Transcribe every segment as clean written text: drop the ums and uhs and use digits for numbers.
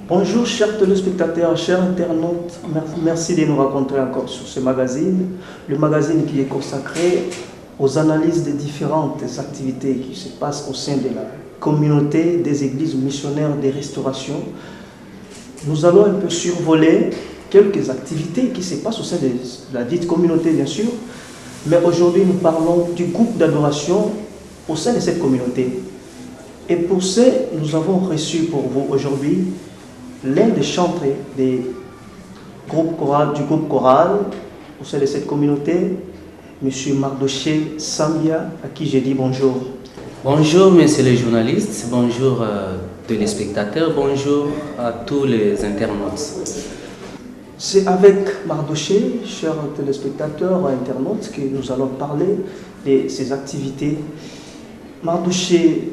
Bonjour chers téléspectateurs, chers internautes, merci de nous rencontrer encore sur ce magazine. Le magazine qui est consacré aux analyses des différentes activités qui se passent au sein de la communauté des églises missionnaires des restaurations. Nous allons un peu survoler quelques activités qui se passent au sein de la dite communauté bien sûr, mais aujourd'hui nous parlons du groupe d'adoration au sein de cette communauté. Et pour ce, nous avons reçu pour vous aujourd'hui l'un des chantres du groupe choral au sein de cette communauté, M. Mardoché Sambia, à qui j'ai dit bonjour. Bonjour, messieurs les journalistes, bonjour téléspectateurs, bonjour à tous les internautes. C'est avec Mardoché, chers téléspectateurs et internautes, que nous allons parler de ces activités. Mardoché,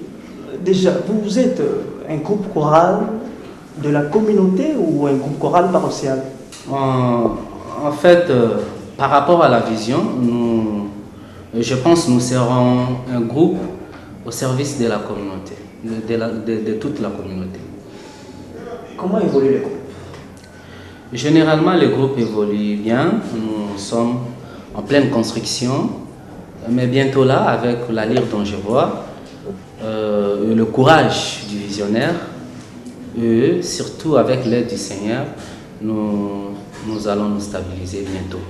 déjà, vous êtes un groupe choral de la communauté ou un groupe choral paroissial? En fait, par rapport à la vision, je pense que nous serons un groupe au service de la communauté, de toute la communauté. Comment évolue le groupe? Généralement, le groupe évolue bien. Nous sommes en pleine construction, mais bientôt là, avec la lyre dont je vois, le courage du visionnaire, et surtout avec l'aide du Seigneur, nous allons nous stabiliser bientôt.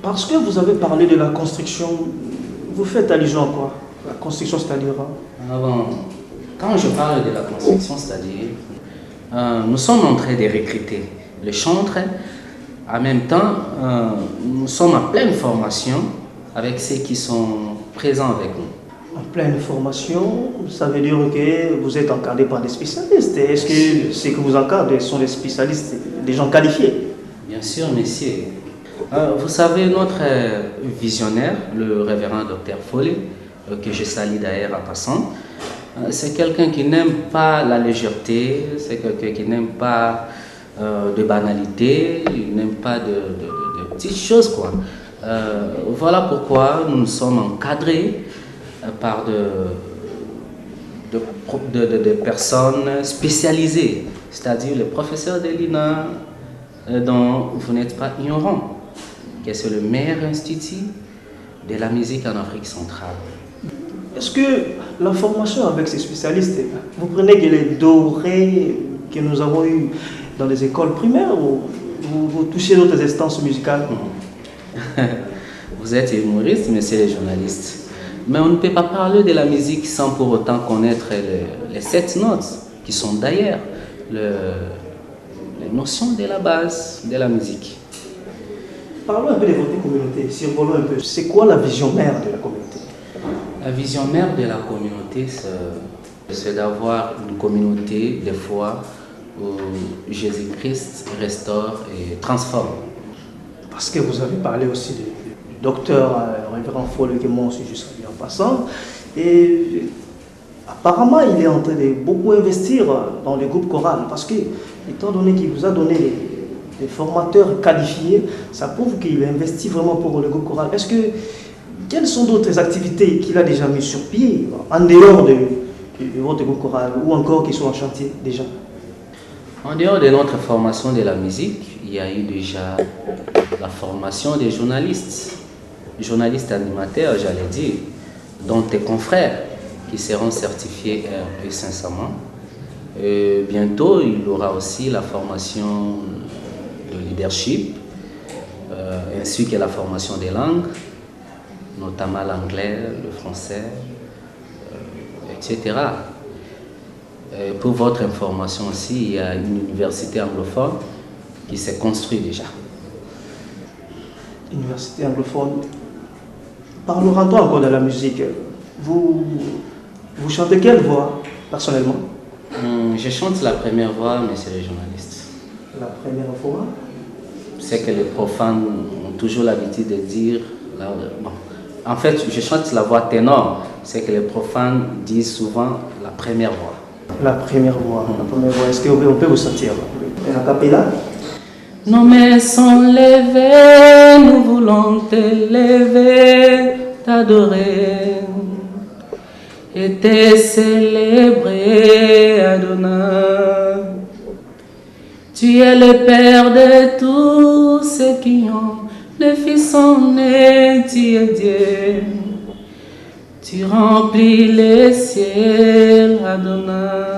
Parce que vous avez parlé de la construction, vous faites allusion à quoi? La construction, c'est-à-dire? Quand je parle de la construction, c'est-à-dire, nous sommes en train de recruter les chantres. En même temps, nous sommes en pleine formation avec ceux qui sont présents avec nous. En pleine formation, ça veut dire que vous êtes encadré par des spécialistes. Est-ce que ceux que vous encadrez sont des spécialistes, des gens qualifiés? Bien sûr, messieurs. Vous savez, notre visionnaire, le révérend Dr Follet, que je salue d'ailleurs en passant, c'est quelqu'un qui n'aime pas la légèreté, c'est quelqu'un qui n'aime pas de banalité, il n'aime pas de petites choses, quoi. Voilà pourquoi nous sommes encadrés par de personnes spécialisées, c'est-à-dire les professeurs de l'INA, dont vous n'êtes pas ignorant, que c'est le meilleur institut de la musique en Afrique centrale. Est-ce que la formation avec ces spécialistes, vous prenez que les dorés que nous avons eus dans les écoles primaires ou vous touchez d'autres instances musicales? Vous êtes humoriste, monsieur les journalistes. Mais on ne peut pas parler de la musique sans pour autant connaître les 7 notes, qui sont d'ailleurs les notions de la base de la musique. Parlons un peu de votre communauté, survolons un peu. C'est quoi la vision mère de la communauté? La vision mère de la communauté, c'est d'avoir une communauté de foi où Jésus-Christ restaure et transforme. Parce que vous avez parlé aussi du docteur révérend Follet, que moi aussi je salue en passant, et apparemment il est en train de beaucoup investir dans le groupe choral, parce que étant donné qu'il vous a donné des formateurs qualifiés, ça prouve qu'il investit vraiment pour le groupe choral. Quelles sont d'autres activités qu'il a déjà mis sur pied, en dehors de votre groupe choral, ou encore qui sont en chantier déjà? En dehors de notre formation de la musique, il y a eu déjà la formation des journalistes animateurs, j'allais dire, dont tes confrères qui seront certifiés RP 500. Et bientôt, il y aura aussi la formation de leadership, ainsi que la formation des langues, notamment l'anglais, le français, etc. Et pour votre information aussi, il y a une université anglophone qui s'est construite déjà. Université anglophone. Parlons encore de la musique. Vous chantez quelle voix, personnellement? Je chante la première voix, monsieur le journaliste. La première voix? C'est que les profanes ont toujours l'habitude de dire... Bon, en fait, je chante la voix ténor. C'est que les profanes disent souvent la première voix. La première voix. La première voix. Est-ce qu'on peut vous sentir? Un acapella? Nos mains sont levées, nous voulons t'élever, t'adorer et te célébrer, Adonai. Tu es le Père de tous ceux qui ont le Fils en est, tu es Dieu. Tu remplis les ciels, Adonai.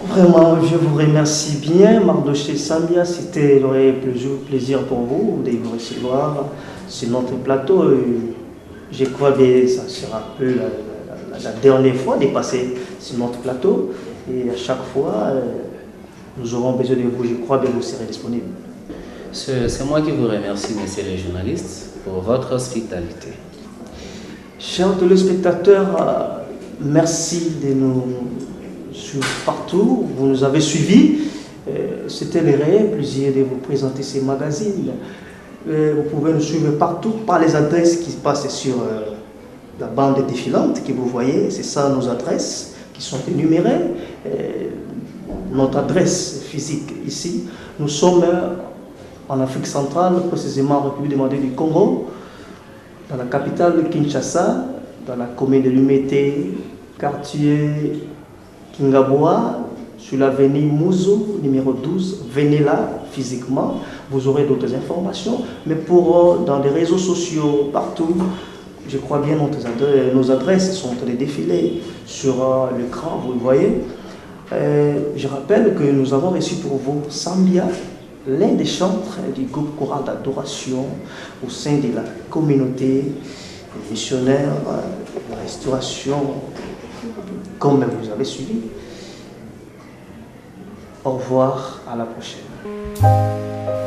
Vraiment, je vous remercie bien, Mardoché Sambia. C'était un plaisir pour vous de vous recevoir sur notre plateau. Je crois que ça sera un peu la dernière fois de passer sur notre plateau. Et à chaque fois, nous aurons besoin de vous. Je crois que vous serez disponible. C'est moi qui vous remercie, messieurs les journalistes, pour votre hospitalité. Chers téléspectateurs, merci de nous suivre partout. Vous nous avez suivis. C'était le réel plaisir de vous présenter ces magazines. Vous pouvez nous suivre partout par les adresses qui passent sur la bande défilante que vous voyez. C'est ça nos adresses qui sont énumérées. Notre adresse physique ici. Nous sommes en Afrique centrale, précisément en République démocratique du Congo, dans la capitale de Kinshasa, dans la commune de Lumete, quartier Kingaboa, sur l'avenue Mouzo, numéro 12. Venez là physiquement, vous aurez d'autres informations. Mais dans les réseaux sociaux, partout, je crois bien nos adresses sont en train de défiler sur l'écran, vous le voyez. Je rappelle que nous avons reçu pour vous Sambia, l'un des chantres du groupe choral d'adoration au sein de la communauté missionnaire de la restauration, comme vous avez suivi. Au revoir, à la prochaine.